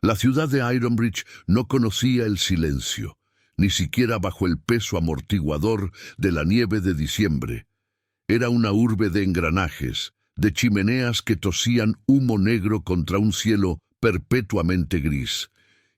La ciudad de Ironbridge no conocía el silencio, ni siquiera bajo el peso amortiguador de la nieve de diciembre. Era una urbe de engranajes, de chimeneas que tosían humo negro contra un cielo perpetuamente gris,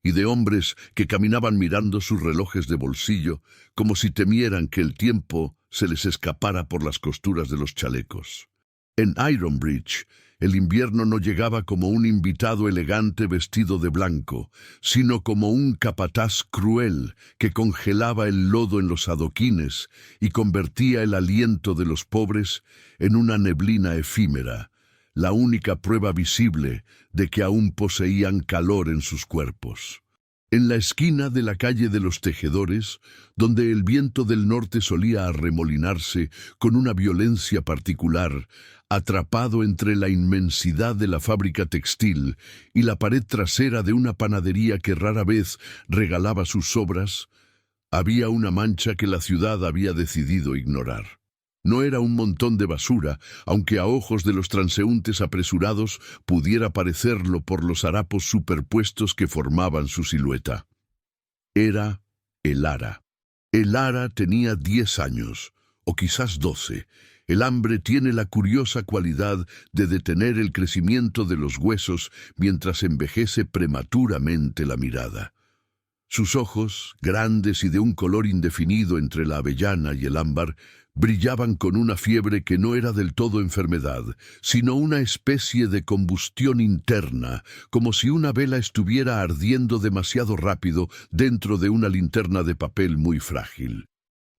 y de hombres que caminaban mirando sus relojes de bolsillo como si temieran que el tiempo se les escapara por las costuras de los chalecos. En Ironbridge, el invierno no llegaba como un invitado elegante vestido de blanco, sino como un capataz cruel que congelaba el lodo en los adoquines y convertía el aliento de los pobres en una neblina efímera, la única prueba visible de que aún poseían calor en sus cuerpos. En la esquina de la calle de los Tejedores, donde el viento del norte solía arremolinarse con una violencia particular, atrapado entre la inmensidad de la fábrica textil y la pared trasera de una panadería que rara vez regalaba sus sobras, había una mancha que la ciudad había decidido ignorar. No era un montón de basura, aunque a ojos de los transeúntes apresurados pudiera parecerlo por los harapos superpuestos que formaban su silueta. Era el Ara. El Ara tenía 10 años, o quizás 12. El hambre tiene la curiosa cualidad de detener el crecimiento de los huesos mientras envejece prematuramente la mirada. Sus ojos, grandes y de un color indefinido entre la avellana y el ámbar, brillaban con una fiebre que no era del todo enfermedad, sino una especie de combustión interna, como si una vela estuviera ardiendo demasiado rápido dentro de una linterna de papel muy frágil.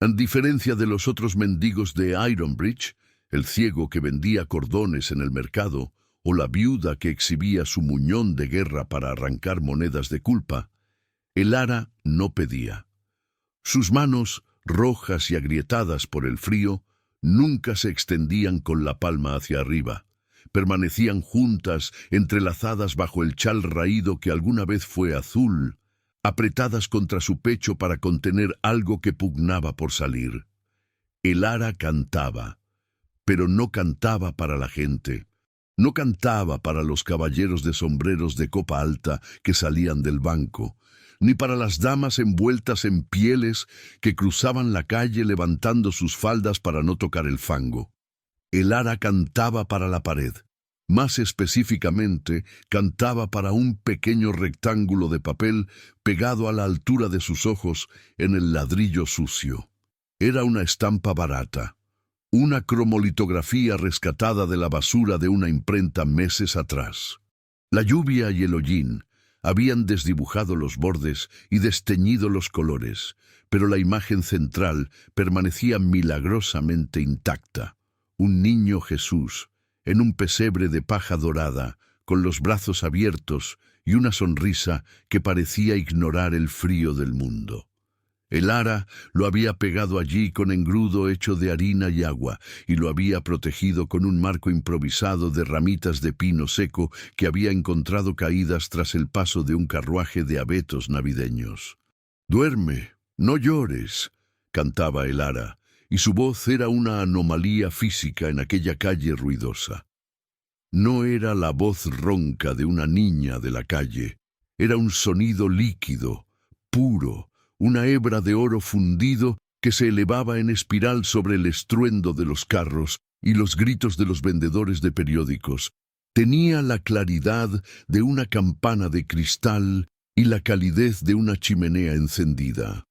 A diferencia de los otros mendigos de Ironbridge, el ciego que vendía cordones en el mercado, o la viuda que exhibía su muñón de guerra para arrancar monedas de culpa, el Ara no pedía. Sus manos, rojas y agrietadas por el frío, nunca se extendían con la palma hacia arriba. Permanecían juntas, entrelazadas bajo el chal raído que alguna vez fue azul, apretadas contra su pecho para contener algo que pugnaba por salir. El Ara cantaba, pero no cantaba para la gente. No cantaba para los caballeros de sombreros de copa alta que salían del banco, ni para las damas envueltas en pieles que cruzaban la calle levantando sus faldas para no tocar el fango. El Ara cantaba para la pared. Más específicamente, cantaba para un pequeño rectángulo de papel pegado a la altura de sus ojos en el ladrillo sucio. Era una estampa barata, una cromolitografía rescatada de la basura de una imprenta meses atrás. La lluvia y el hollín habían desdibujado los bordes y desteñido los colores, pero la imagen central permanecía milagrosamente intacta. Un niño Jesús, en un pesebre de paja dorada, con los brazos abiertos y una sonrisa que parecía ignorar el frío del mundo. El Ara lo había pegado allí con engrudo hecho de harina y agua, y lo había protegido con un marco improvisado de ramitas de pino seco que había encontrado caídas tras el paso de un carruaje de abetos navideños. «Duerme, no llores», cantaba el Ara, y su voz era una anomalía física en aquella calle ruidosa. No era la voz ronca de una niña de la calle, era un sonido líquido, puro, una hebra de oro fundido que se elevaba en espiral sobre el estruendo de los carros y los gritos de los vendedores de periódicos. Tenía la claridad de una campana de cristal y la calidez de una chimenea encendida.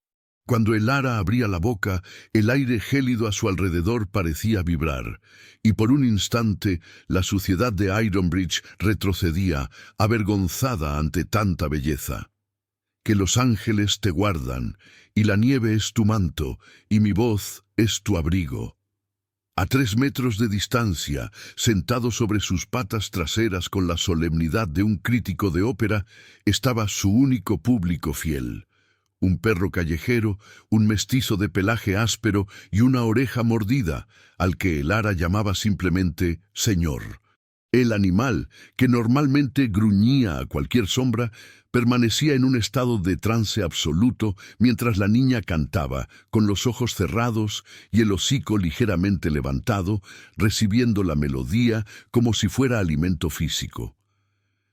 Cuando el Ara abría la boca, el aire gélido a su alrededor parecía vibrar, y por un instante la suciedad de Ironbridge retrocedía, avergonzada ante tanta belleza. Que los ángeles te guardan, y la nieve es tu manto, y mi voz es tu abrigo. A 3 metros de distancia, sentado sobre sus patas traseras con la solemnidad de un crítico de ópera, estaba su único público fiel. Un perro callejero, un mestizo de pelaje áspero y una oreja mordida, al que el Ara llamaba simplemente Señor. El animal, que normalmente gruñía a cualquier sombra, permanecía en un estado de trance absoluto mientras la niña cantaba, con los ojos cerrados y el hocico ligeramente levantado, recibiendo la melodía como si fuera alimento físico.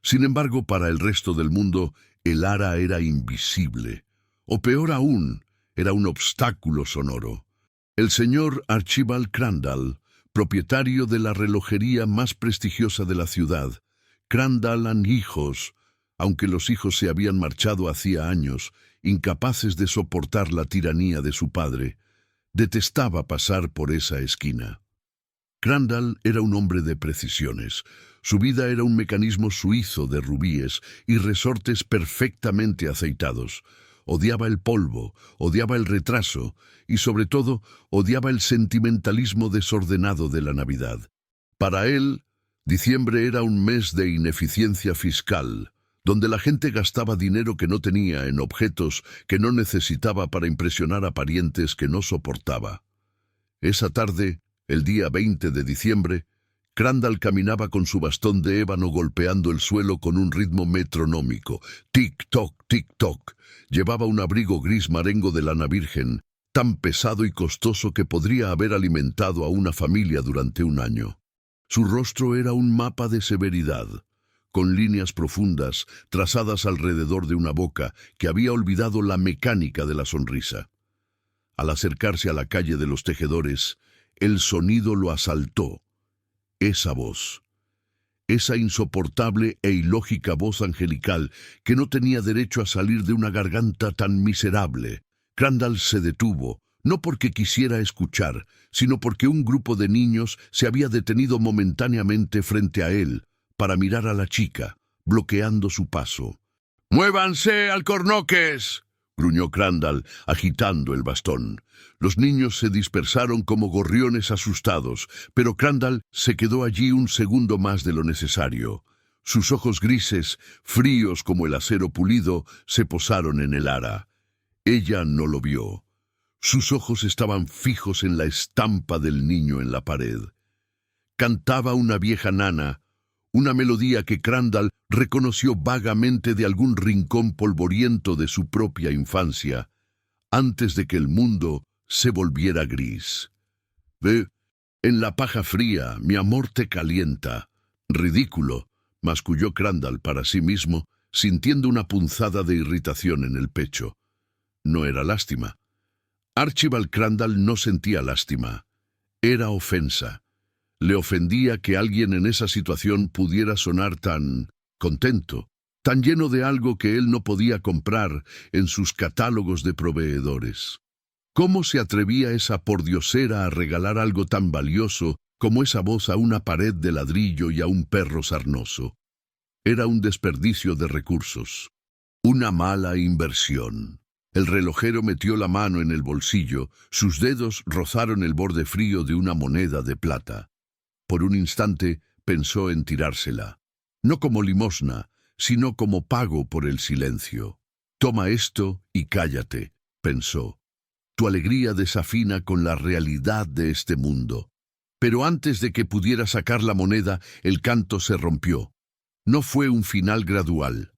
Sin embargo, para el resto del mundo, el ara era invisible. O peor aún, era un obstáculo sonoro. El señor Archibald Crandall, propietario de la relojería más prestigiosa de la ciudad, Crandall and hijos, aunque los hijos se habían marchado hacía años, incapaces de soportar la tiranía de su padre, detestaba pasar por esa esquina. Crandall era un hombre de precisiones. Su vida era un mecanismo suizo de rubíes y resortes perfectamente aceitados. Odiaba el polvo, odiaba el retraso y, sobre todo, odiaba el sentimentalismo desordenado de la Navidad. Para él, diciembre era un mes de ineficiencia fiscal, donde la gente gastaba dinero que no tenía en objetos que no necesitaba para impresionar a parientes que no soportaba. Esa tarde, el día 20 de diciembre, Crandall caminaba con su bastón de ébano golpeando el suelo con un ritmo metronómico. Tic-toc, tic-toc. Llevaba un abrigo gris marengo de lana virgen, tan pesado y costoso que podría haber alimentado a una familia durante un año. Su rostro era un mapa de severidad, con líneas profundas trazadas alrededor de una boca que había olvidado la mecánica de la sonrisa. Al acercarse a la calle de los tejedores, el sonido lo asaltó. Esa voz, esa insoportable e ilógica voz angelical que no tenía derecho a salir de una garganta tan miserable. Crandall se detuvo, no porque quisiera escuchar, sino porque un grupo de niños se había detenido momentáneamente frente a él para mirar a la chica, bloqueando su paso. «¡Muévanse, alcornoques!», gruñó Crandall, agitando el bastón. Los niños se dispersaron como gorriones asustados, pero Crandall se quedó allí un segundo más de lo necesario. Sus ojos grises, fríos como el acero pulido, se posaron en el ara. Ella no lo vio. Sus ojos estaban fijos en la estampa del niño en la pared. Cantaba una vieja nana, una melodía que Crandall reconoció vagamente de algún rincón polvoriento de su propia infancia, antes de que el mundo se volviera gris. «Ve, en la paja fría, mi amor te calienta». «Ridículo», masculló Crandall para sí mismo, sintiendo una punzada de irritación en el pecho. No era lástima. Archibald Crandall no sentía lástima. Era ofensa. Le ofendía que alguien en esa situación pudiera sonar tan contento, tan lleno de algo que él no podía comprar en sus catálogos de proveedores. ¿Cómo se atrevía esa pordiosera a regalar algo tan valioso como esa voz a una pared de ladrillo y a un perro sarnoso? Era un desperdicio de recursos, una mala inversión. El relojero metió la mano en el bolsillo, sus dedos rozaron el borde frío de una moneda de plata. Por un instante pensó en tirársela, no como limosna, sino como pago por el silencio. «Toma esto y cállate», pensó. «Tu alegría desafina con la realidad de este mundo». Pero antes de que pudiera sacar la moneda, el canto se rompió. No fue un final gradual.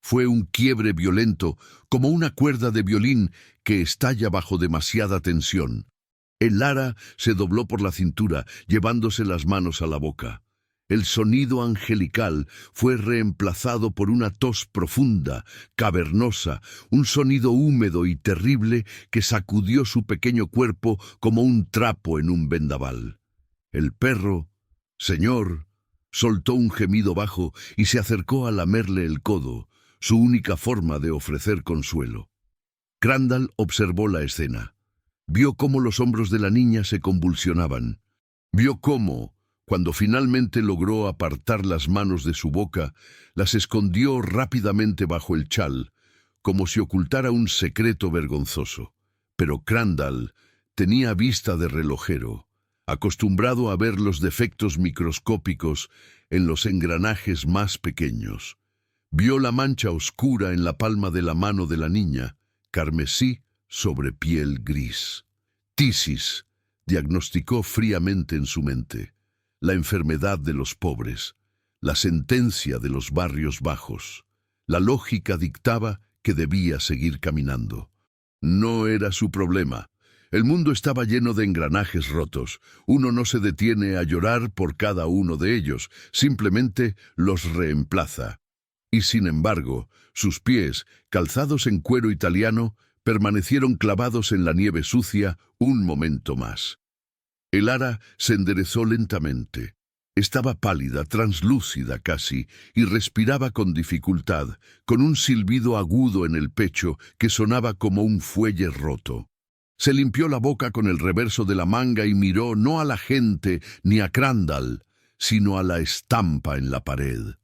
Fue un quiebre violento, como una cuerda de violín que estalla bajo demasiada tensión. El ara se dobló por la cintura, llevándose las manos a la boca. El sonido angelical fue reemplazado por una tos profunda, cavernosa, un sonido húmedo y terrible que sacudió su pequeño cuerpo como un trapo en un vendaval. El perro, «Señor», soltó un gemido bajo y se acercó a lamerle el codo, su única forma de ofrecer consuelo. Crandall observó la escena. Vio cómo los hombros de la niña se convulsionaban. Vio cómo, cuando finalmente logró apartar las manos de su boca, las escondió rápidamente bajo el chal, como si ocultara un secreto vergonzoso. Pero Crandall tenía vista de relojero, acostumbrado a ver los defectos microscópicos en los engranajes más pequeños. Vio la mancha oscura en la palma de la mano de la niña, carmesí sobre piel gris. Tisis, diagnosticó fríamente en su mente, la enfermedad de los pobres, la sentencia de los barrios bajos. La lógica dictaba que debía seguir caminando. No era su problema. El mundo estaba lleno de engranajes rotos. Uno no se detiene a llorar por cada uno de ellos, simplemente los reemplaza. Y sin embargo, sus pies, calzados en cuero italiano, permanecieron clavados en la nieve sucia un momento más. El ara se enderezó lentamente. Estaba pálida, translúcida casi, y respiraba con dificultad, con un silbido agudo en el pecho que sonaba como un fuelle roto. Se limpió la boca con el reverso de la manga y miró no a la gente ni a Crandall, sino a la estampa en la pared,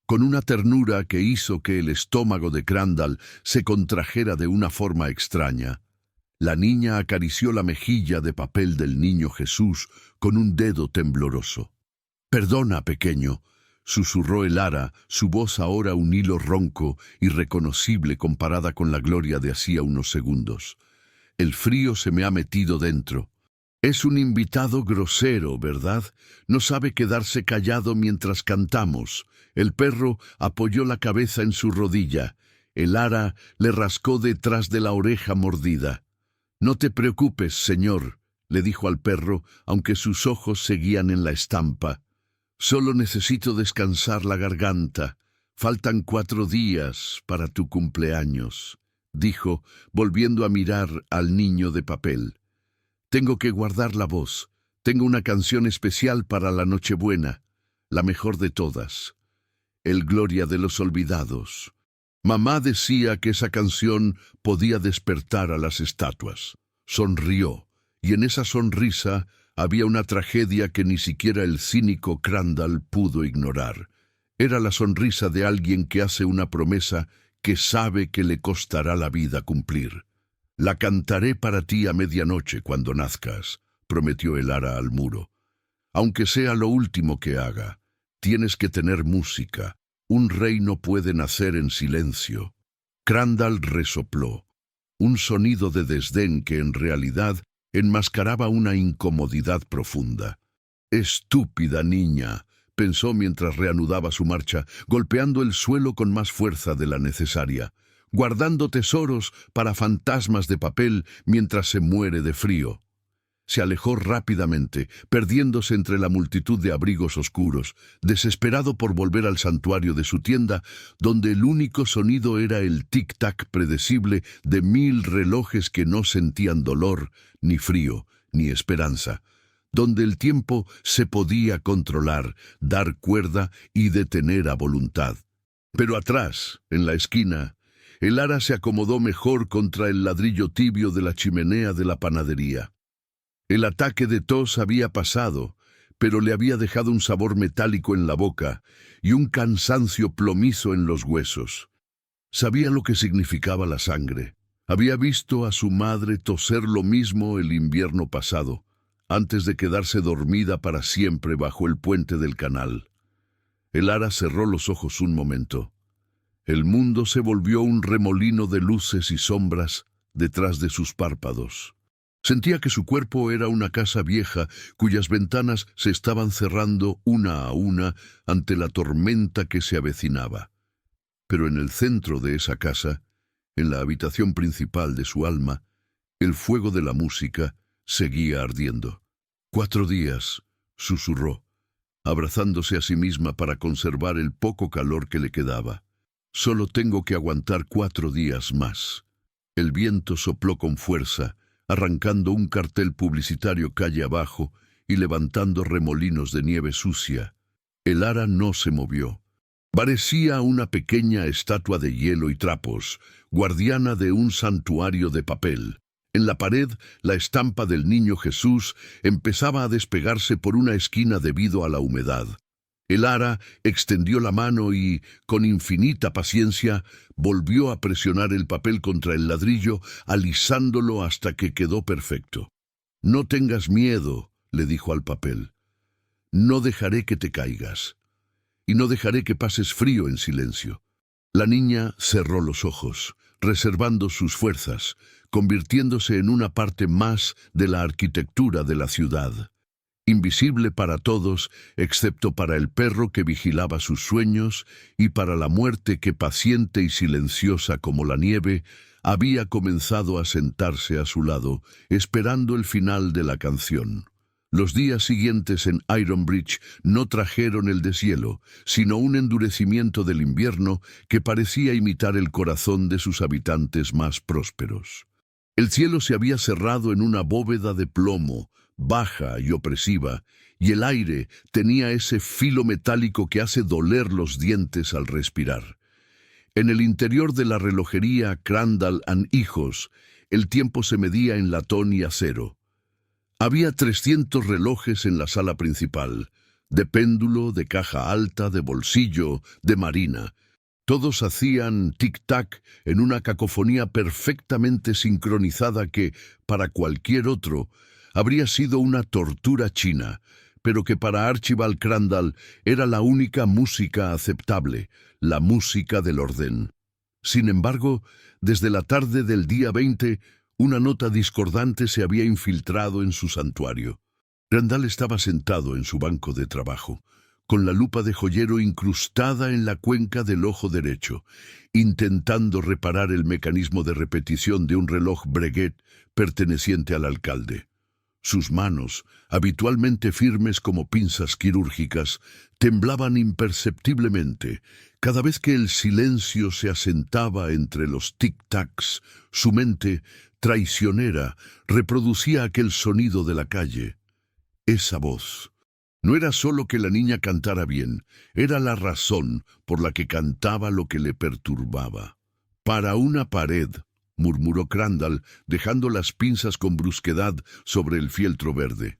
con una ternura que hizo que el estómago de Crandall se contrajera de una forma extraña. La niña acarició la mejilla de papel del niño Jesús con un dedo tembloroso. «Perdona, pequeño», susurró el ara, su voz ahora un hilo ronco, irreconocible comparada con la gloria de hacía unos segundos. «El frío se me ha metido dentro. Es un invitado grosero, ¿verdad? No sabe quedarse callado mientras cantamos». El perro apoyó la cabeza en su rodilla. El ara le rascó detrás de la oreja mordida. «No te preocupes, señor», le dijo al perro, aunque sus ojos seguían en la estampa. «Solo necesito descansar la garganta. Faltan 4 días para tu cumpleaños», dijo, volviendo a mirar al niño de papel. «Tengo que guardar la voz. Tengo una canción especial para la Nochebuena, la mejor de todas. El Gloria de los Olvidados. Mamá decía que esa canción podía despertar a las estatuas». Sonrió, y en esa sonrisa había una tragedia que ni siquiera el cínico Crandall pudo ignorar. Era la sonrisa de alguien que hace una promesa que sabe que le costará la vida cumplir. «La cantaré para ti a medianoche cuando nazcas», prometió el ara al muro. «Aunque sea lo último que haga, tienes que tener música. Un rey no puede nacer en silencio». Crandall resopló, un sonido de desdén que en realidad enmascaraba una incomodidad profunda. «Estúpida niña», pensó mientras reanudaba su marcha, golpeando el suelo con más fuerza de la necesaria, guardando tesoros para fantasmas de papel mientras se muere de frío. Se alejó rápidamente, perdiéndose entre la multitud de abrigos oscuros, desesperado por volver al santuario de su tienda, donde el único sonido era el tic-tac predecible de 1000 relojes que no sentían dolor, ni frío, ni esperanza, donde el tiempo se podía controlar, dar cuerda y detener a voluntad. Pero atrás, en la esquina, el ara se acomodó mejor contra el ladrillo tibio de la chimenea de la panadería. El ataque de tos había pasado, pero le había dejado un sabor metálico en la boca y un cansancio plomizo en los huesos. Sabía lo que significaba la sangre. Había visto a su madre toser lo mismo el invierno pasado, antes de quedarse dormida para siempre bajo el puente del canal. El ara cerró los ojos un momento. El mundo se volvió un remolino de luces y sombras detrás de sus párpados. Sentía que su cuerpo era una casa vieja cuyas ventanas se estaban cerrando una a una ante la tormenta que se avecinaba. Pero en el centro de esa casa, en la habitación principal de su alma, el fuego de la música seguía ardiendo. 4 días, susurró, abrazándose a sí misma para conservar el poco calor que le quedaba. Solo tengo que aguantar 4 días más. El viento sopló con fuerza, arrancando un cartel publicitario calle abajo y levantando remolinos de nieve sucia. El ara no se movió. Parecía una pequeña estatua de hielo y trapos, guardiana de un santuario de papel. En la pared, la estampa del niño Jesús empezaba a despegarse por una esquina debido a la humedad. El ara extendió la mano y, con infinita paciencia, volvió a presionar el papel contra el ladrillo, alisándolo hasta que quedó perfecto. «No tengas miedo», le dijo al papel. «No dejaré que te caigas. Y no dejaré que pases frío en silencio». La niña cerró los ojos, reservando sus fuerzas, convirtiéndose en una parte más de la arquitectura de la ciudad. Invisible para todos, excepto para el perro que vigilaba sus sueños y para la muerte que, paciente y silenciosa como la nieve, había comenzado a sentarse a su lado, esperando el final de la canción. Los días siguientes en Ironbridge no trajeron el deshielo, sino un endurecimiento del invierno que parecía imitar el corazón de sus habitantes más prósperos. El cielo se había cerrado en una bóveda de plomo, baja y opresiva, y el aire tenía ese filo metálico que hace doler los dientes al respirar. En el interior de la relojería Crandall & Hijos, el tiempo se medía en latón y acero. Había 300 relojes en la sala principal, de péndulo, de caja alta, de bolsillo, de marina. Todos hacían tic-tac en una cacofonía perfectamente sincronizada que, para cualquier otro, habría sido una tortura china, pero que para Archibald Crandall era la única música aceptable, la música del orden. Sin embargo, desde la tarde del día 20, una nota discordante se había infiltrado en su santuario. Crandall estaba sentado en su banco de trabajo, con la lupa de joyero incrustada en la cuenca del ojo derecho, intentando reparar el mecanismo de repetición de un reloj Breguet perteneciente al alcalde. Sus manos, habitualmente firmes como pinzas quirúrgicas, temblaban imperceptiblemente. Cada vez que el silencio se asentaba entre los tic-tacs, su mente, traicionera, reproducía aquel sonido de la calle. Esa voz. No era solo que la niña cantara bien, era la razón por la que cantaba lo que le perturbaba. «Para una pared», murmuró Crandall, dejando las pinzas con brusquedad sobre el fieltro verde.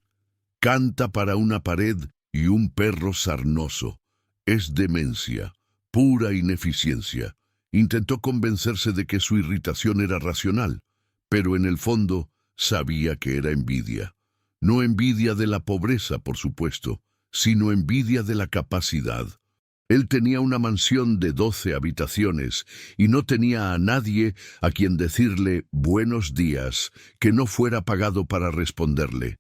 «Canta para una pared y un perro sarnoso. Es demencia, pura ineficiencia». Intentó convencerse de que su irritación era racional, pero en el fondo sabía que era envidia. No envidia de la pobreza, por supuesto, sino envidia de la capacidad. Él tenía una mansión de 12 habitaciones y no tenía a nadie a quien decirle buenos días que no fuera pagado para responderle.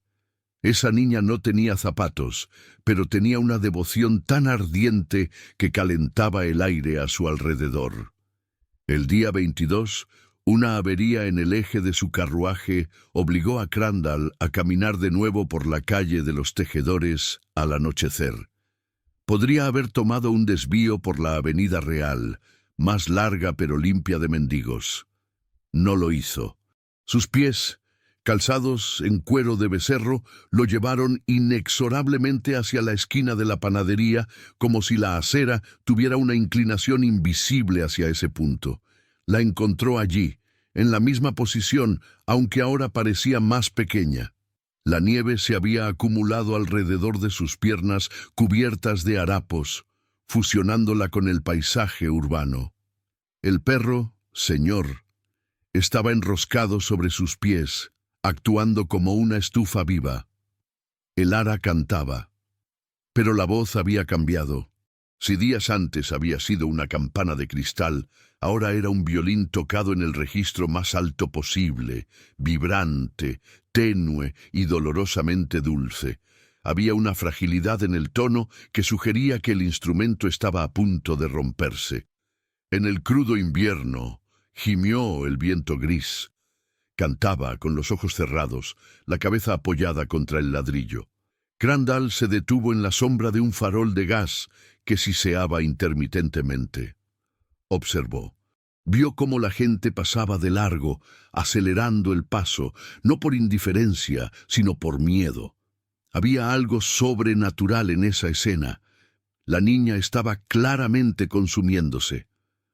Esa niña no tenía zapatos, pero tenía una devoción tan ardiente que calentaba el aire a su alrededor. El día 22, una avería en el eje de su carruaje obligó a Crandall a caminar de nuevo por la calle de los Tejedores al anochecer. Podría haber tomado un desvío por la Avenida Real, más larga pero limpia de mendigos. No lo hizo. Sus pies, calzados en cuero de becerro, lo llevaron inexorablemente hacia la esquina de la panadería, como si la acera tuviera una inclinación invisible hacia ese punto. La encontró allí, en la misma posición, aunque ahora parecía más pequeña. La nieve se había acumulado alrededor de sus piernas cubiertas de harapos, fusionándola con el paisaje urbano. El perro, señor, estaba enroscado sobre sus pies, actuando como una estufa viva. El ara cantaba, pero la voz había cambiado. Si días antes había sido una campana de cristal, ahora era un violín tocado en el registro más alto posible, vibrante, tenue y dolorosamente dulce. Había una fragilidad en el tono que sugería que el instrumento estaba a punto de romperse. En el crudo invierno, gimió el viento gris. Cantaba con los ojos cerrados, la cabeza apoyada contra el ladrillo. Crandall se detuvo en la sombra de un farol de gas que siseaba intermitentemente. Observó. Vio cómo la gente pasaba de largo, acelerando el paso, no por indiferencia, sino por miedo. Había algo sobrenatural en esa escena. La niña estaba claramente consumiéndose.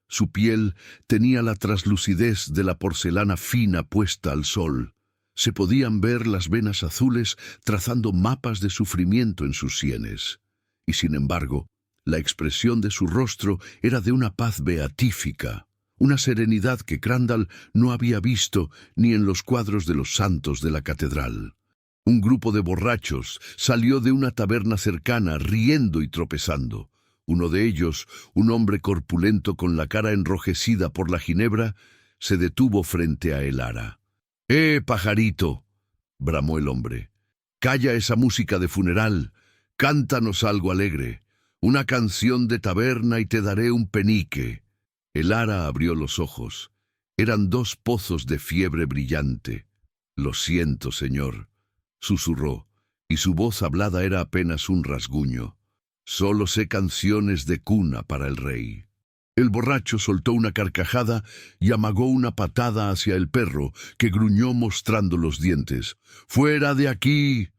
Su piel tenía la traslucidez de la porcelana fina puesta al sol. Se podían ver las venas azules trazando mapas de sufrimiento en sus sienes. Y sin embargo, la expresión de su rostro era de una paz beatífica, una serenidad que Crandall no había visto ni en los cuadros de los santos de la catedral. Un grupo de borrachos salió de una taberna cercana riendo y tropezando. Uno de ellos, un hombre corpulento con la cara enrojecida por la ginebra, se detuvo frente a el ara. Pajarito!, bramó el hombre. «Calla esa música de funeral. Cántanos algo alegre. Una canción de taberna y te daré un penique». El ara abrió los ojos. Eran 2 pozos de fiebre brillante. «Lo siento, señor», susurró, y su voz hablada era apenas un rasguño. «Solo sé canciones de cuna para el rey». El borracho soltó una carcajada y amagó una patada hacia el perro, que gruñó mostrando los dientes. «¡Fuera de aquí!».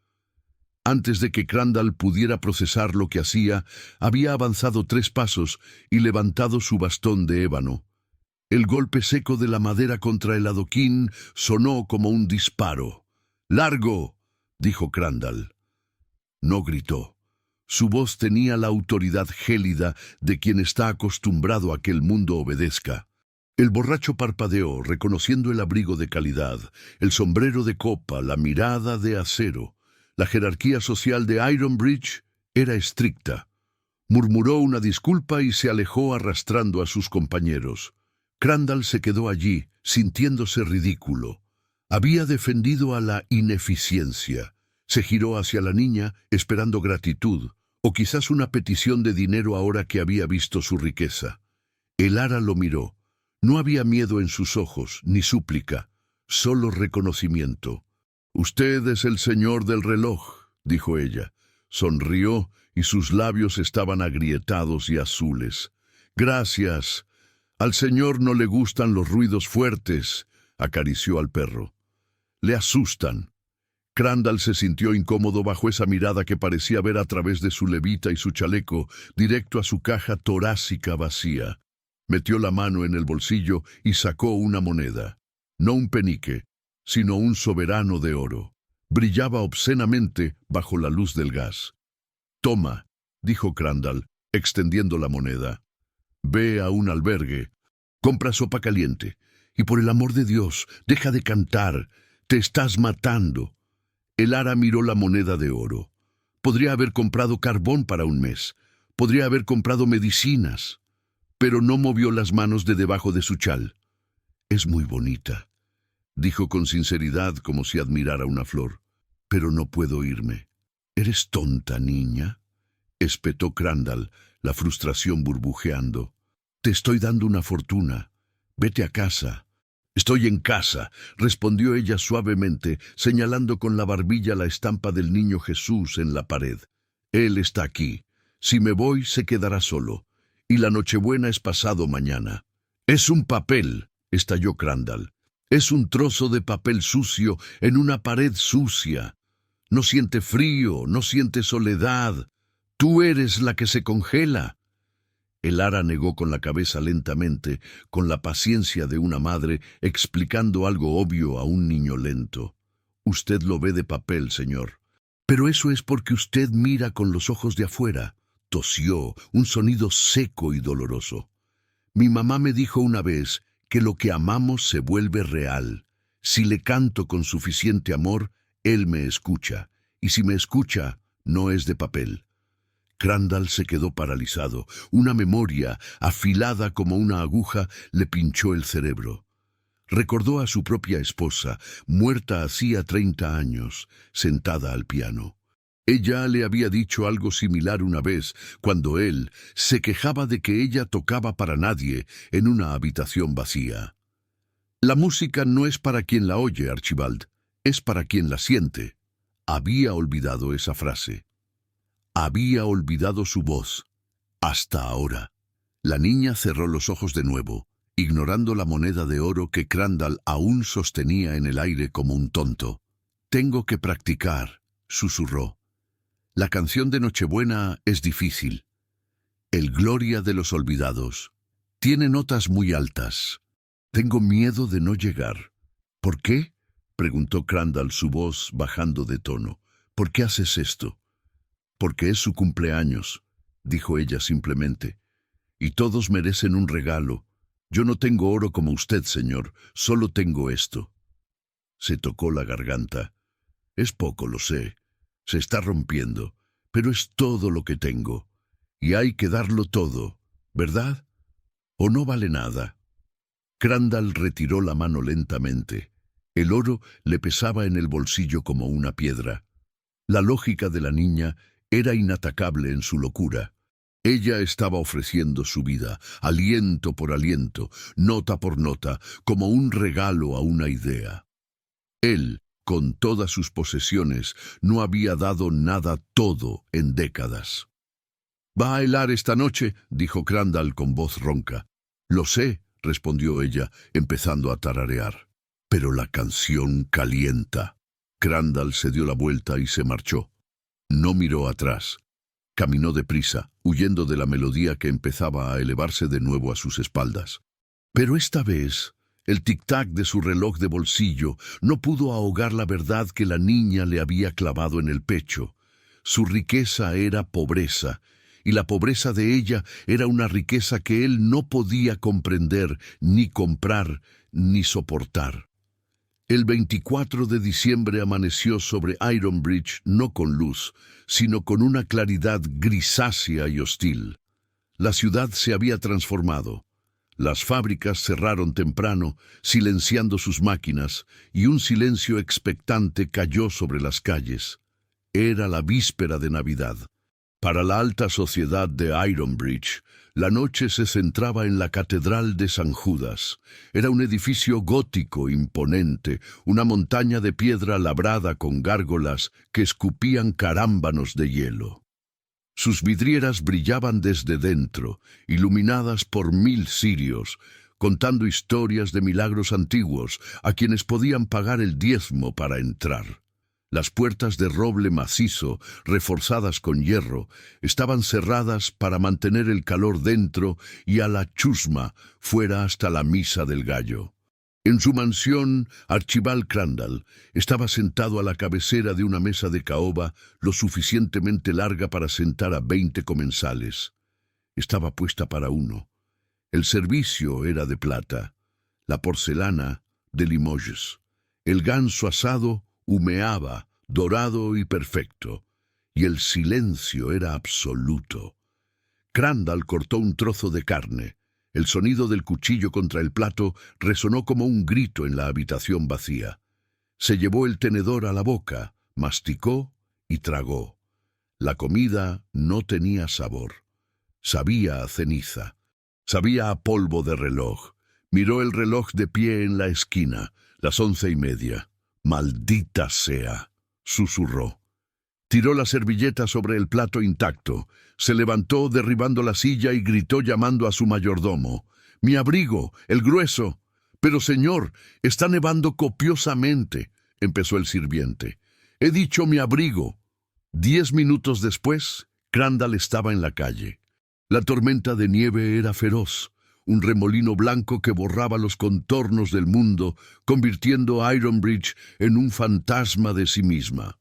Antes de que Crandall pudiera procesar lo que hacía, había avanzado 3 pasos y levantado su bastón de ébano. El golpe seco de la madera contra el adoquín sonó como un disparo. «¡Largo!», dijo Crandall. No gritó. Su voz tenía la autoridad gélida de quien está acostumbrado a que el mundo obedezca. El borracho parpadeó, reconociendo el abrigo de calidad, el sombrero de copa, la mirada de acero. La jerarquía social de Ironbridge era estricta. Murmuró una disculpa y se alejó arrastrando a sus compañeros. Crandall se quedó allí, sintiéndose ridículo. Había defendido a la ineficiencia. Se giró hacia la niña, esperando gratitud, o quizás una petición de dinero ahora que había visto su riqueza. El ara lo miró. No había miedo en sus ojos, ni súplica, solo reconocimiento. «Usted es el señor del reloj», dijo ella. Sonrió y sus labios estaban agrietados y azules. «Gracias. Al señor no le gustan los ruidos fuertes», acarició al perro. «Le asustan». Crandall se sintió incómodo bajo esa mirada que parecía ver a través de su levita y su chaleco, directo a su caja torácica vacía. Metió la mano en el bolsillo y sacó una moneda. No un penique, sino un soberano de oro. Brillaba obscenamente bajo la luz del gas. «Toma», dijo Crandall, extendiendo la moneda. «Ve a un albergue. Compra sopa caliente. Y por el amor de Dios, deja de cantar. Te estás matando». El ara miró la moneda de oro. Podría haber comprado carbón para un mes. Podría haber comprado medicinas. Pero no movió las manos de debajo de su chal. «Es muy bonita», dijo con sinceridad como si admirara una flor. «Pero no puedo irme». «¿Eres tonta, niña?», espetó Crandall, la frustración burbujeando. «Te estoy dando una fortuna. Vete a casa». «Estoy en casa», respondió ella suavemente, señalando con la barbilla la estampa del niño Jesús en la pared. «Él está aquí. Si me voy, se quedará solo. Y la Nochebuena es pasado mañana». «Es un papel», estalló Crandall. «Es un trozo de papel sucio en una pared sucia. No siente frío, no siente soledad. Tú eres la que se congela». El ara negó con la cabeza lentamente, con la paciencia de una madre, explicando algo obvio a un niño lento. «Usted lo ve de papel, señor. Pero eso es porque usted mira con los ojos de afuera». Tosió, un sonido seco y doloroso. «Mi mamá me dijo una vez que lo que amamos se vuelve real. Si le canto con suficiente amor, él me escucha. Y si me escucha, no es de papel». Crandall se quedó paralizado. Una memoria, afilada como una aguja, le pinchó el cerebro. Recordó a su propia esposa, muerta hacía 30 años, sentada al piano. Ella le había dicho algo similar una vez, cuando él se quejaba de que ella tocaba para nadie en una habitación vacía. «La música no es para quien la oye, Archibald, es para quien la siente». Había olvidado esa frase. Había olvidado su voz. Hasta ahora. La niña cerró los ojos de nuevo, ignorando la moneda de oro que Crandall aún sostenía en el aire como un tonto. «Tengo que practicar», susurró. «La canción de Nochebuena es difícil. El Gloria de los Olvidados. Tiene notas muy altas. Tengo miedo de no llegar». «¿Por qué?», preguntó Crandall, su voz bajando de tono. «¿Por qué haces esto?». «Porque es su cumpleaños», dijo ella simplemente. «Y todos merecen un regalo. Yo no tengo oro como usted, señor, solo tengo esto». Se tocó la garganta. «Es poco, lo sé. Se está rompiendo, pero es todo lo que tengo. Y hay que darlo todo, ¿verdad? ¿O no vale nada?». Crandall retiró la mano lentamente. El oro le pesaba en el bolsillo como una piedra. La lógica de la niña era inatacable en su locura. Ella estaba ofreciendo su vida, aliento por aliento, nota por nota, como un regalo a una idea. Él, Con todas sus posesiones, no había dado nada todo en décadas. «¿Va a helar esta noche?», dijo Crandall con voz ronca. «Lo sé», respondió ella, empezando a tararear. «Pero la canción calienta». Crandall se dio la vuelta y se marchó. No miró atrás. Caminó deprisa, huyendo de la melodía que empezaba a elevarse de nuevo a sus espaldas. Pero esta vez, el tic-tac de su reloj de bolsillo no pudo ahogar la verdad que la niña le había clavado en el pecho. Su riqueza era pobreza, y la pobreza de ella era una riqueza que él no podía comprender, ni comprar, ni soportar. El 24 de diciembre amaneció sobre Ironbridge no con luz, sino con una claridad grisácea y hostil. La ciudad se había transformado. Las fábricas cerraron temprano, silenciando sus máquinas, y un silencio expectante cayó sobre las calles. Era la víspera de Navidad. Para la alta sociedad de Ironbridge, la noche se centraba en la Catedral de San Judas. Era un edificio gótico imponente, una montaña de piedra labrada con gárgolas que escupían carámbanos de hielo. Sus vidrieras brillaban desde dentro, iluminadas por 1000 cirios, contando historias de milagros antiguos a quienes podían pagar el diezmo para entrar. Las puertas de roble macizo, reforzadas con hierro, estaban cerradas para mantener el calor dentro y a la chusma fuera hasta la misa del gallo. En su mansión, Archibald Crandall estaba sentado a la cabecera de una mesa de caoba lo suficientemente larga para sentar a 20 comensales. Estaba puesta para uno. El servicio era de plata, la porcelana de Limoges. El ganso asado humeaba, dorado y perfecto, y el silencio era absoluto. Crandall cortó un trozo de carne. El sonido del cuchillo contra el plato resonó como un grito en la habitación vacía. Se llevó el tenedor a la boca, masticó y tragó. La comida no tenía sabor. Sabía a ceniza. Sabía a polvo de reloj. Miró el reloj de pie en la esquina, las 11:30. «Maldita sea», susurró. Tiró la servilleta sobre el plato intacto. Se levantó derribando la silla y gritó llamando a su mayordomo. «¡Mi abrigo, el grueso!». «Pero señor, está nevando copiosamente», empezó el sirviente. «He dicho mi abrigo». 10 minutos después, Crandall estaba en la calle. La tormenta de nieve era feroz. Un remolino blanco que borraba los contornos del mundo, convirtiendo a Ironbridge en un fantasma de sí misma.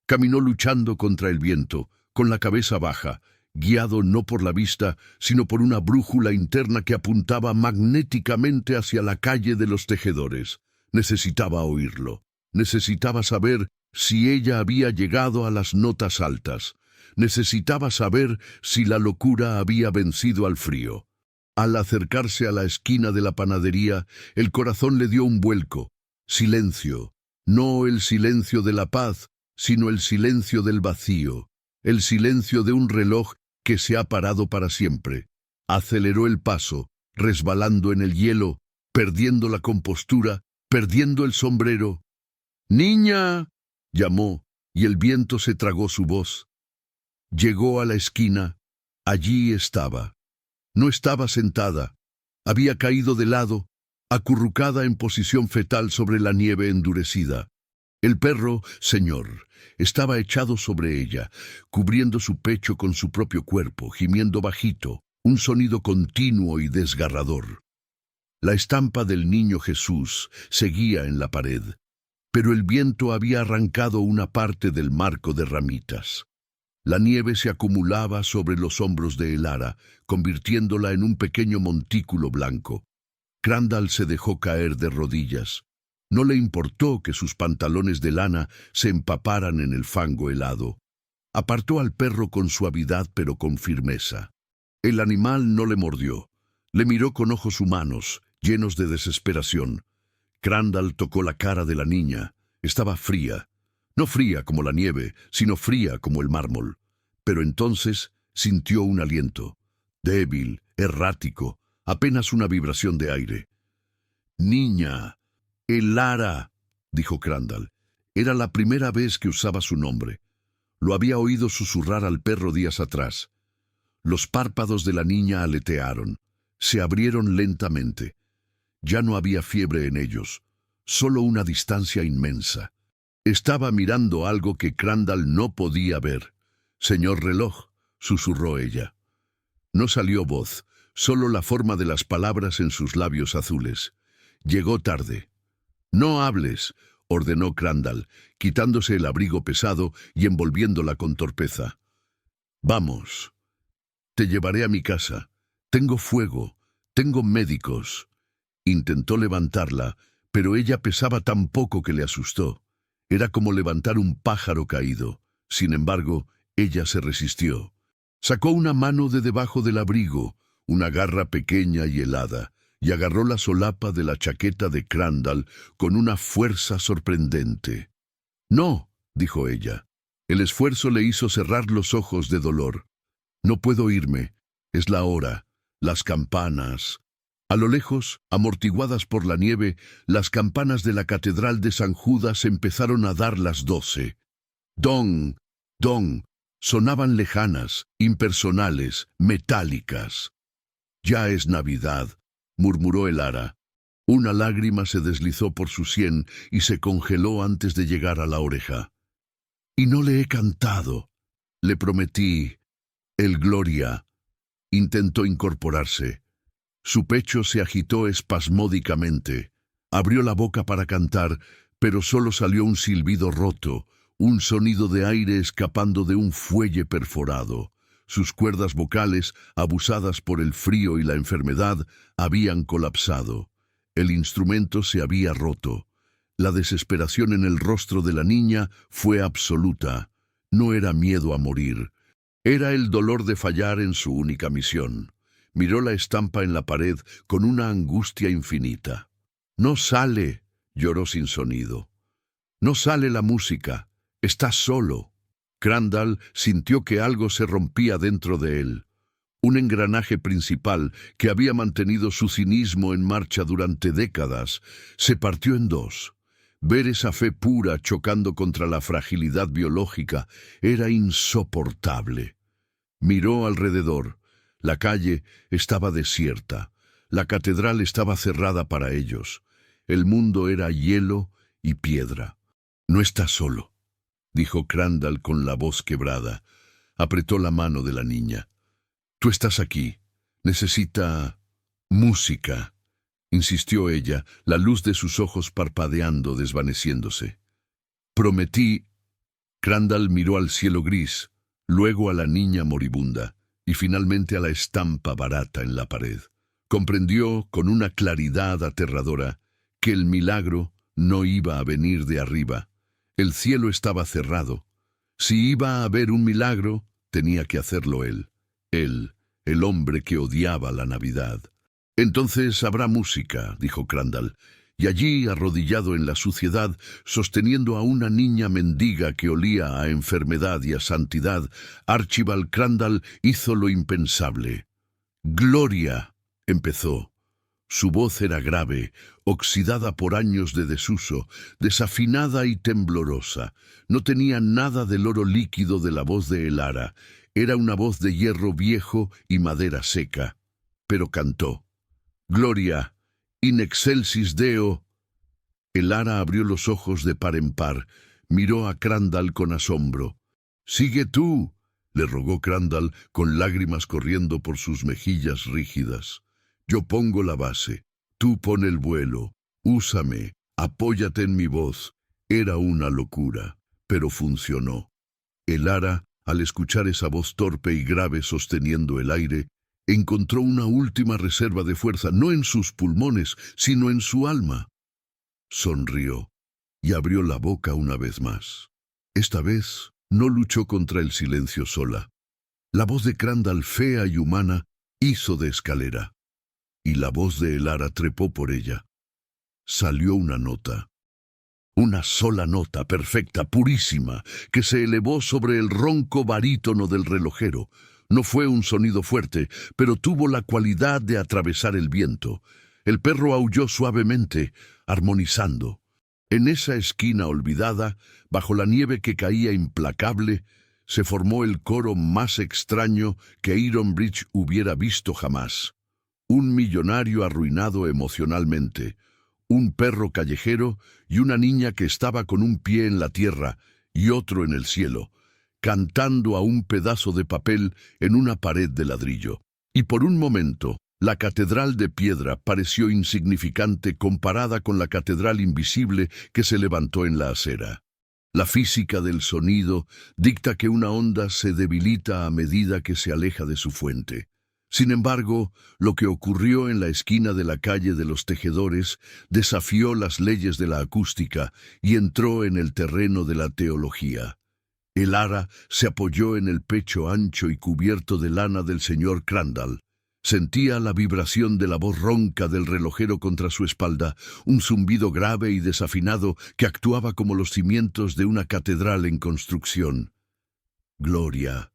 Caminó luchando contra el viento, con la cabeza baja, guiado no por la vista, sino por una brújula interna que apuntaba magnéticamente hacia la calle de los tejedores. Necesitaba oírlo. Necesitaba saber si ella había llegado a las notas altas. Necesitaba saber si la locura había vencido al frío. Al acercarse a la esquina de la panadería, el corazón le dio un vuelco. Silencio. No el silencio de la paz, sino el silencio del vacío. El silencio de un reloj que se ha parado para siempre. Aceleró el paso, resbalando en el hielo, perdiendo la compostura, perdiendo el sombrero. «¡Niña!», llamó, y el viento se tragó su voz. Llegó a la esquina. Allí estaba. No estaba sentada. Había caído de lado, acurrucada en posición fetal sobre la nieve endurecida. El perro, señor, estaba echado sobre ella, cubriendo su pecho con su propio cuerpo, gimiendo bajito, un sonido continuo y desgarrador. La estampa del niño Jesús seguía en la pared, pero el viento había arrancado una parte del marco de ramitas. La nieve se acumulaba sobre los hombros de Elara, convirtiéndola en un pequeño montículo blanco. Crandall se dejó caer de rodillas. No le importó que sus pantalones de lana se empaparan en el fango helado. Apartó al perro con suavidad pero con firmeza. El animal no le mordió. Le miró con ojos humanos, llenos de desesperación. Crandall tocó la cara de la niña. Estaba fría. No fría como la nieve, sino fría como el mármol. Pero entonces sintió un aliento. Débil, errático, apenas una vibración de aire. «Niña, Elara», dijo Crandall. Era la primera vez que usaba su nombre. Lo había oído susurrar al perro días atrás. Los párpados de la niña aletearon. Se abrieron lentamente. Ya no había fiebre en ellos, solo una distancia inmensa. Estaba mirando algo que Crandall no podía ver. «Señor reloj», susurró ella. No salió voz, solo la forma de las palabras en sus labios azules. Llegó tarde. «No hables», ordenó Crandall, quitándose el abrigo pesado y envolviéndola con torpeza. «Vamos. Te llevaré a mi casa. Tengo fuego. Tengo médicos». Intentó levantarla, pero ella pesaba tan poco que le asustó. Era como levantar un pájaro caído. Sin embargo, ella se resistió. Sacó una mano de debajo del abrigo, una garra pequeña y helada, y agarró la solapa de la chaqueta de Crandall con una fuerza sorprendente. «No», dijo ella. El esfuerzo le hizo cerrar los ojos de dolor. «No puedo irme. Es la hora. Las campanas». A lo lejos, amortiguadas por la nieve, las campanas de la catedral de San Judas empezaron a dar las 12. «Dong, dong», sonaban lejanas, impersonales, metálicas. «Ya es Navidad», murmuró Elara. Una lágrima se deslizó por su sien y se congeló antes de llegar a la oreja. «Y no le he cantado. Le prometí. El Gloria». Intentó incorporarse. Su pecho se agitó espasmódicamente. Abrió la boca para cantar, pero solo salió un silbido roto, un sonido de aire escapando de un fuelle perforado. Sus cuerdas vocales, abusadas por el frío y la enfermedad, habían colapsado. El instrumento se había roto. La desesperación en el rostro de la niña fue absoluta. No era miedo a morir. Era el dolor de fallar en su única misión. Miró la estampa en la pared con una angustia infinita. «No sale», lloró sin sonido. «No sale la música. Está solo». Crandall sintió que algo se rompía dentro de él. Un engranaje principal que había mantenido su cinismo en marcha durante décadas se partió en dos. Ver esa fe pura chocando contra la fragilidad biológica era insoportable. Miró alrededor. La calle estaba desierta. La catedral estaba cerrada para ellos. El mundo era hielo y piedra. «No estás solo», dijo Crandall con la voz quebrada. Apretó la mano de la niña. «Tú estás aquí. Necesita música», insistió ella, la luz de sus ojos parpadeando, desvaneciéndose. «Prometí». Crandall miró al cielo gris, luego a la niña moribunda y finalmente a la estampa barata en la pared. Comprendió con una claridad aterradora que el milagro no iba a venir de arriba. El cielo estaba cerrado. Si iba a haber un milagro, tenía que hacerlo él. Él, el hombre que odiaba la Navidad. «Entonces habrá música», dijo Crandall, y allí, arrodillado en la suciedad, sosteniendo a una niña mendiga que olía a enfermedad y a santidad, Archibald Crandall hizo lo impensable. «Gloria», empezó. Su voz era grave, oxidada por años de desuso, desafinada y temblorosa. No tenía nada del oro líquido de la voz de Elara. Era una voz de hierro viejo y madera seca. Pero cantó. «Gloria, in excelsis Deo». Elara abrió los ojos de par en par. Miró a Crandall con asombro. «Sigue tú», le rogó Crandall, con lágrimas corriendo por sus mejillas rígidas. «Yo pongo la base. Tú pon el vuelo. Úsame. Apóyate en mi voz». Era una locura, pero funcionó. Elara, al escuchar esa voz torpe y grave sosteniendo el aire, encontró una última reserva de fuerza, no en sus pulmones, sino en su alma. Sonrió y abrió la boca una vez más. Esta vez no luchó contra el silencio sola. La voz de Crandall, fea y humana, hizo de escalera, y la voz de Elara trepó por ella. Salió una nota. Una sola nota, perfecta, purísima, que se elevó sobre el ronco barítono del relojero. No fue un sonido fuerte, pero tuvo la cualidad de atravesar el viento. El perro aulló suavemente, armonizando. En esa esquina olvidada, bajo la nieve que caía implacable, se formó el coro más extraño que Ironbridge hubiera visto jamás. Un millonario arruinado emocionalmente, un perro callejero y una niña que estaba con un pie en la tierra y otro en el cielo, cantando a un pedazo de papel en una pared de ladrillo. Y por un momento, la catedral de piedra pareció insignificante comparada con la catedral invisible que se levantó en la acera. La física del sonido dicta que una onda se debilita a medida que se aleja de su fuente. Sin embargo, lo que ocurrió en la esquina de la calle de los Tejedores desafió las leyes de la acústica y entró en el terreno de la teología. El ara se apoyó en el pecho ancho y cubierto de lana del señor Crandall. Sentía la vibración de la voz ronca del relojero contra su espalda, un zumbido grave y desafinado que actuaba como los cimientos de una catedral en construcción. Gloria.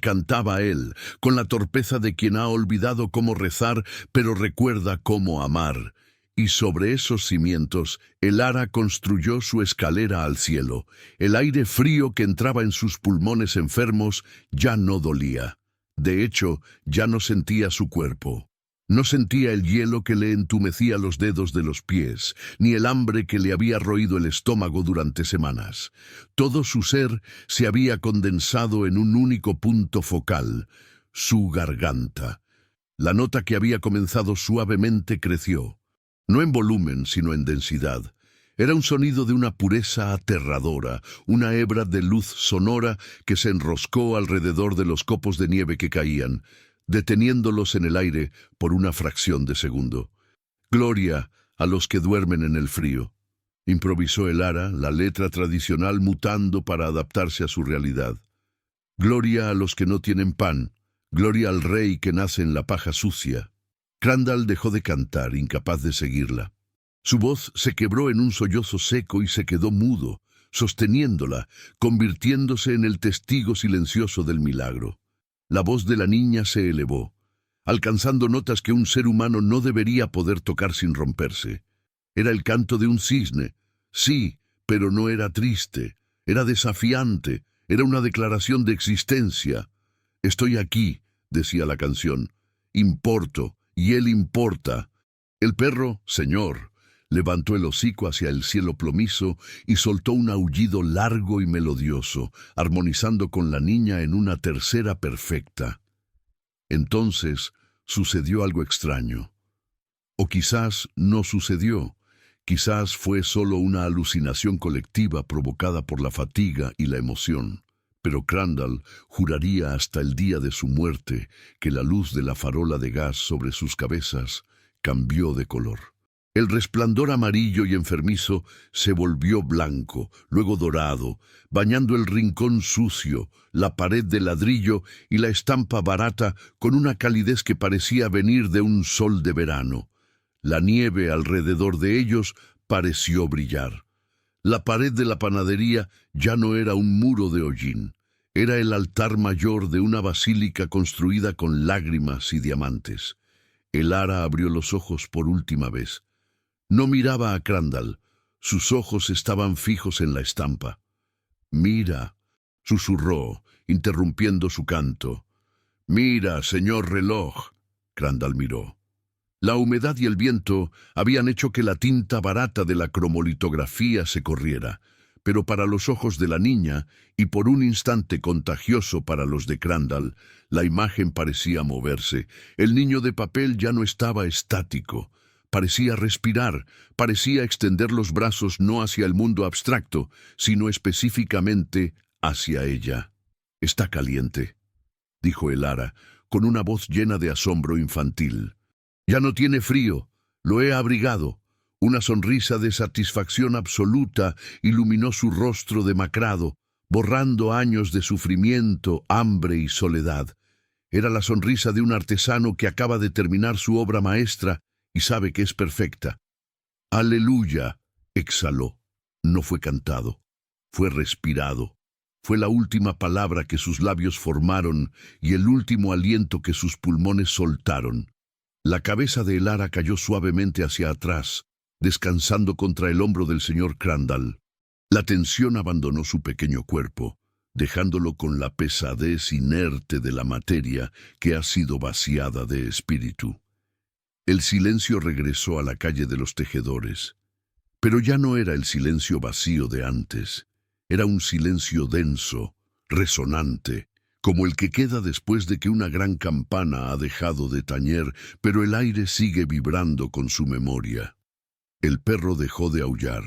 Cantaba él, con la torpeza de quien ha olvidado cómo rezar, pero recuerda cómo amar. Y sobre esos cimientos, el ara construyó su escalera al cielo. El aire frío que entraba en sus pulmones enfermos ya no dolía. De hecho, ya no sentía su cuerpo. No sentía el hielo que le entumecía los dedos de los pies, ni el hambre que le había roído el estómago durante semanas. Todo su ser se había condensado en un único punto focal, su garganta. La nota que había comenzado suavemente creció, no en volumen, sino en densidad. Era un sonido de una pureza aterradora, una hebra de luz sonora que se enroscó alrededor de los copos de nieve que caían, deteniéndolos en el aire por una fracción de segundo. Gloria a los que duermen en el frío. Improvisó el ara, la letra tradicional mutando para adaptarse a su realidad. Gloria a los que no tienen pan. Gloria al rey que nace en la paja sucia. Crandall dejó de cantar, incapaz de seguirla. Su voz se quebró en un sollozo seco y se quedó mudo, sosteniéndola, convirtiéndose en el testigo silencioso del milagro. La voz de la niña se elevó, alcanzando notas que un ser humano no debería poder tocar sin romperse. Era el canto de un cisne, sí, pero no era triste, era desafiante, era una declaración de existencia. «Estoy aquí», decía la canción, «importo, y él importa». El perro, señor, levantó el hocico hacia el cielo plomizo y soltó un aullido largo y melodioso, armonizando con la niña en una tercera perfecta. Entonces sucedió algo extraño. O quizás no sucedió. Quizás fue solo una alucinación colectiva provocada por la fatiga y la emoción. Pero Crandall juraría hasta el día de su muerte que la luz de la farola de gas sobre sus cabezas cambió de color. El resplandor amarillo y enfermizo se volvió blanco, luego dorado, bañando el rincón sucio, la pared de ladrillo y la estampa barata con una calidez que parecía venir de un sol de verano. La nieve alrededor de ellos pareció brillar. La pared de la panadería ya no era un muro de hollín, era el altar mayor de una basílica construida con lágrimas y diamantes. El ara abrió los ojos por última vez. No miraba a Crandall, sus ojos estaban fijos en la estampa. «Mira», susurró, interrumpiendo su canto. «Mira, señor reloj». Crandall miró. La humedad y el viento habían hecho que la tinta barata de la cromolitografía se corriera, pero para los ojos de la niña, y por un instante contagioso para los de Crandall, la imagen parecía moverse. El niño de papel ya no estaba estático. Parecía respirar, parecía extender los brazos no hacia el mundo abstracto, sino específicamente hacia ella. «Está caliente», dijo el ara, con una voz llena de asombro infantil. «Ya no tiene frío, lo he abrigado». Una sonrisa de satisfacción absoluta iluminó su rostro demacrado, borrando años de sufrimiento, hambre y soledad. Era la sonrisa de un artesano que acaba de terminar su obra maestra y sabe que es perfecta. «Aleluya», exhaló. No fue cantado, fue respirado. Fue la última palabra que sus labios formaron y el último aliento que sus pulmones soltaron. La cabeza de el ara cayó suavemente hacia atrás, descansando contra el hombro del señor Crandall. La tensión abandonó su pequeño cuerpo, dejándolo con la pesadez inerte de la materia que ha sido vaciada de espíritu. El silencio regresó a la calle de los tejedores, pero ya no era el silencio vacío de antes. Era un silencio denso, resonante, como el que queda después de que una gran campana ha dejado de tañer, pero el aire sigue vibrando con su memoria. El perro dejó de aullar.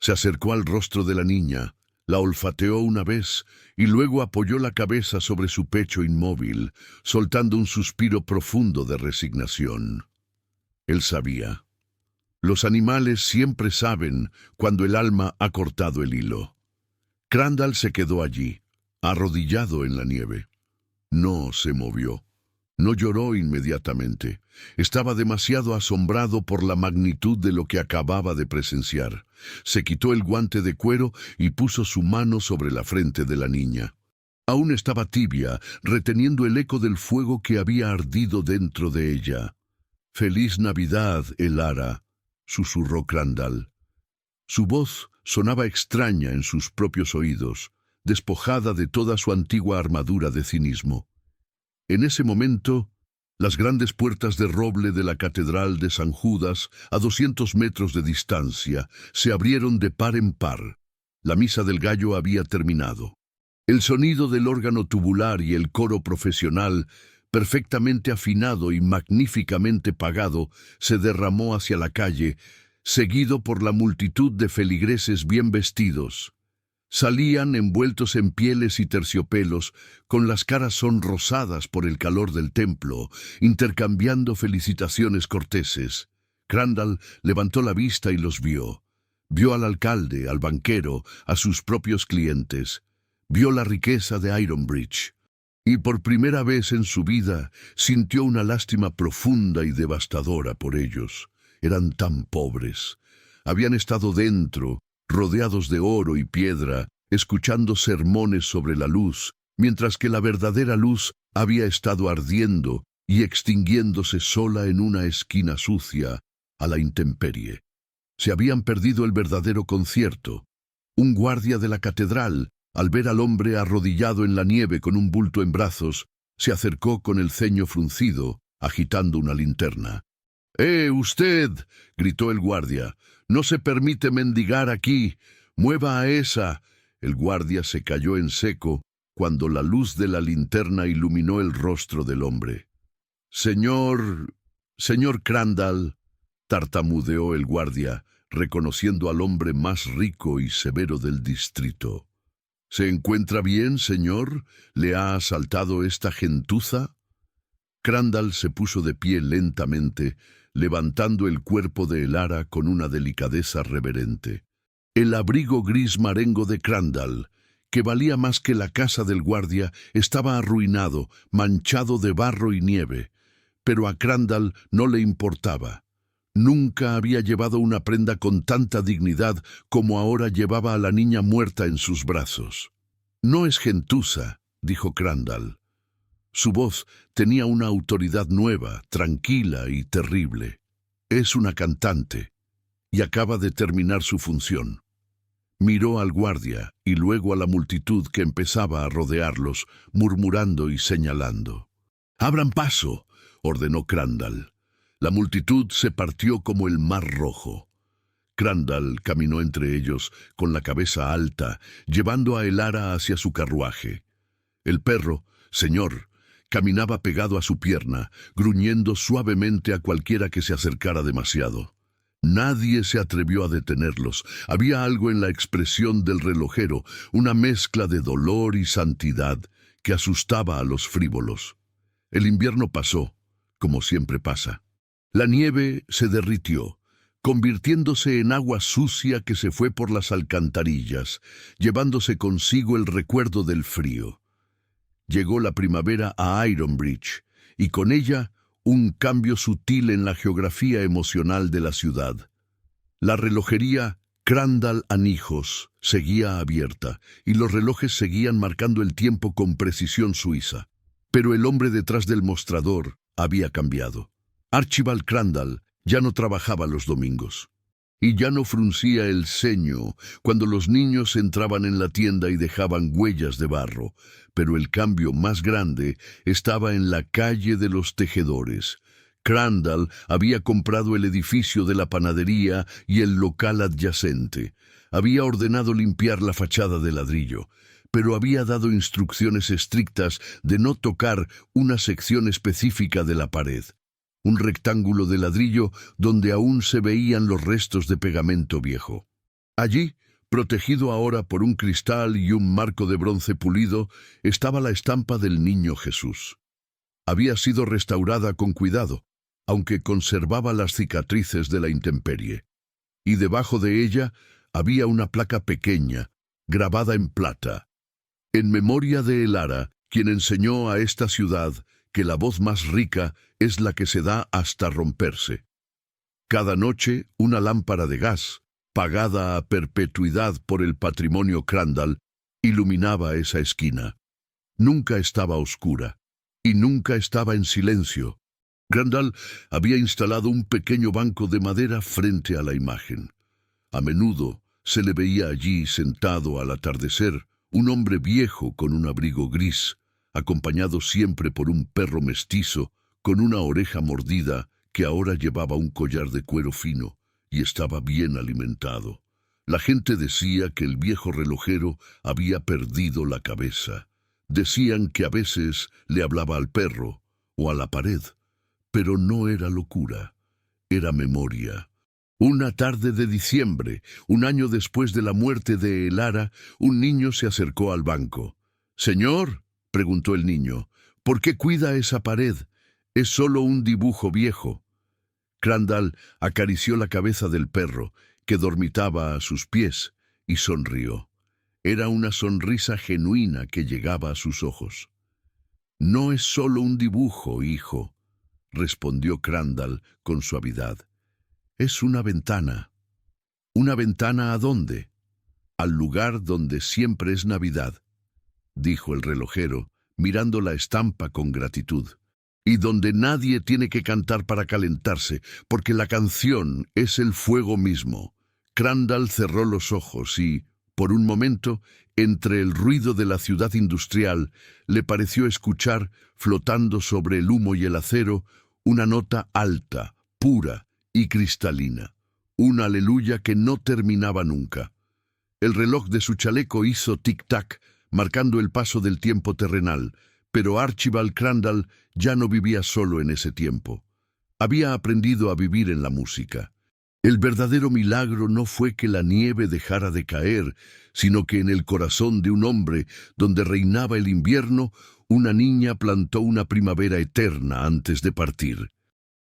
Se acercó al rostro de la niña, la olfateó una vez y luego apoyó la cabeza sobre su pecho inmóvil, soltando un suspiro profundo de resignación. Él sabía. Los animales siempre saben cuando el alma ha cortado el hilo. Crandall se quedó allí, arrodillado en la nieve. No se movió. No lloró inmediatamente. Estaba demasiado asombrado por la magnitud de lo que acababa de presenciar. Se quitó el guante de cuero y puso su mano sobre la frente de la niña. Aún estaba tibia, reteniendo el eco del fuego que había ardido dentro de ella. «Feliz Navidad, Elara», susurró Crandall. Su voz sonaba extraña en sus propios oídos, despojada de toda su antigua armadura de cinismo. En ese momento, las grandes puertas de roble de la Catedral de San Judas, a 200 metros de distancia, se abrieron de par en par. La misa del gallo había terminado. El sonido del órgano tubular y el coro profesional, perfectamente afinado y magníficamente pagado, se derramó hacia la calle, seguido por la multitud de feligreses bien vestidos. Salían envueltos en pieles y terciopelos, con las caras sonrosadas por el calor del templo, intercambiando felicitaciones corteses. Crandall levantó la vista y los vio. Vio al alcalde, al banquero, a sus propios clientes. Vio la riqueza de Ironbridge. Y por primera vez en su vida sintió una lástima profunda y devastadora por ellos. Eran tan pobres. Habían estado dentro, rodeados de oro y piedra, escuchando sermones sobre la luz, mientras que la verdadera luz había estado ardiendo y extinguiéndose sola en una esquina sucia, a la intemperie. Se habían perdido el verdadero concierto. Un guardia de la catedral, al ver al hombre arrodillado en la nieve con un bulto en brazos, se acercó con el ceño fruncido, agitando una linterna. Usted!» gritó el guardia. «No se permite mendigar aquí. Mueva a esa». El guardia se cayó en seco cuando la luz de la linterna iluminó el rostro del hombre. «Señor Crandall», tartamudeó el guardia, reconociendo al hombre más rico y severo del distrito. «¿Se encuentra bien, señor? ¿Le ha asaltado esta gentuza?» Crandall se puso de pie lentamente, levantando el cuerpo de Elara con una delicadeza reverente. El abrigo gris marengo de Crandall, que valía más que la casa del guardia, estaba arruinado, manchado de barro y nieve, pero a Crandall no le importaba. Nunca había llevado una prenda con tanta dignidad como ahora llevaba a la niña muerta en sus brazos. «No es gentuza», dijo Crandall. Su voz tenía una autoridad nueva, tranquila y terrible. «Es una cantante, y acaba de terminar su función». Miró al guardia y luego a la multitud que empezaba a rodearlos, murmurando y señalando. «¡Abran paso!», ordenó Crandall. La multitud se partió como el mar rojo. Crandall caminó entre ellos, con la cabeza alta, llevando a Elara hacia su carruaje. El perro, señor, caminaba pegado a su pierna, gruñendo suavemente a cualquiera que se acercara demasiado. Nadie se atrevió a detenerlos. Había algo en la expresión del relojero, una mezcla de dolor y santidad que asustaba a los frívolos. El invierno pasó, como siempre pasa. La nieve se derritió, convirtiéndose en agua sucia que se fue por las alcantarillas, llevándose consigo el recuerdo del frío. Llegó la primavera a Ironbridge, y con ella un cambio sutil en la geografía emocional de la ciudad. La relojería Crandall & Hijos seguía abierta, y los relojes seguían marcando el tiempo con precisión suiza. Pero el hombre detrás del mostrador había cambiado. Archibald Crandall ya no trabajaba los domingos. y ya no fruncía el ceño cuando los niños entraban en la tienda y dejaban huellas de barro. Pero el cambio más grande estaba en la calle de los tejedores. Crandall había comprado el edificio de la panadería y el local adyacente. Había ordenado limpiar la fachada de ladrillo, pero había dado instrucciones estrictas de no tocar una sección específica de la pared. Un rectángulo de ladrillo donde aún se veían los restos de pegamento viejo. Allí, protegido ahora por un cristal y un marco de bronce pulido, estaba la estampa del niño Jesús. Había sido restaurada con cuidado, aunque conservaba las cicatrices de la intemperie. Y debajo de ella había una placa pequeña, grabada en plata, en memoria de Elara, quien enseñó a esta ciudad que la voz más rica es la que se da hasta romperse. Cada noche, una lámpara de gas, pagada a perpetuidad por el patrimonio Crandall, iluminaba esa esquina. Nunca estaba oscura, y nunca estaba en silencio. Crandall había instalado un pequeño banco de madera frente a la imagen. A menudo se le veía allí sentado al atardecer, un hombre viejo con un abrigo gris, acompañado siempre por un perro mestizo con una oreja mordida que ahora llevaba un collar de cuero fino y estaba bien alimentado. La gente decía que el viejo relojero había perdido la cabeza. Decían que a veces le hablaba al perro o a la pared, pero no era locura, era memoria. Una tarde de diciembre, un año después de la muerte de Elara, un niño se acercó al banco. «Señor», preguntó el niño, «¿por qué cuida esa pared? Es solo un dibujo viejo». Crandall acarició la cabeza del perro, que dormitaba a sus pies, y sonrió. Era una sonrisa genuina que llegaba a sus ojos. «No es solo un dibujo, hijo», respondió Crandall con suavidad. «Es una ventana». «¿Una ventana a dónde?» «Al lugar donde siempre es Navidad», dijo el relojero, mirando la estampa con gratitud. «Y donde nadie tiene que cantar para calentarse, porque la canción es el fuego mismo». Crandall cerró los ojos y, por un momento, entre el ruido de la ciudad industrial, le pareció escuchar, flotando sobre el humo y el acero, una nota alta, pura y cristalina, un aleluya que no terminaba nunca. El reloj de su chaleco hizo tic-tac, marcando el paso del tiempo terrenal, pero Archibald Crandall ya no vivía solo en ese tiempo. Había aprendido a vivir en la música. El verdadero milagro no fue que la nieve dejara de caer, sino que en el corazón de un hombre, donde reinaba el invierno, una niña plantó una primavera eterna antes de partir.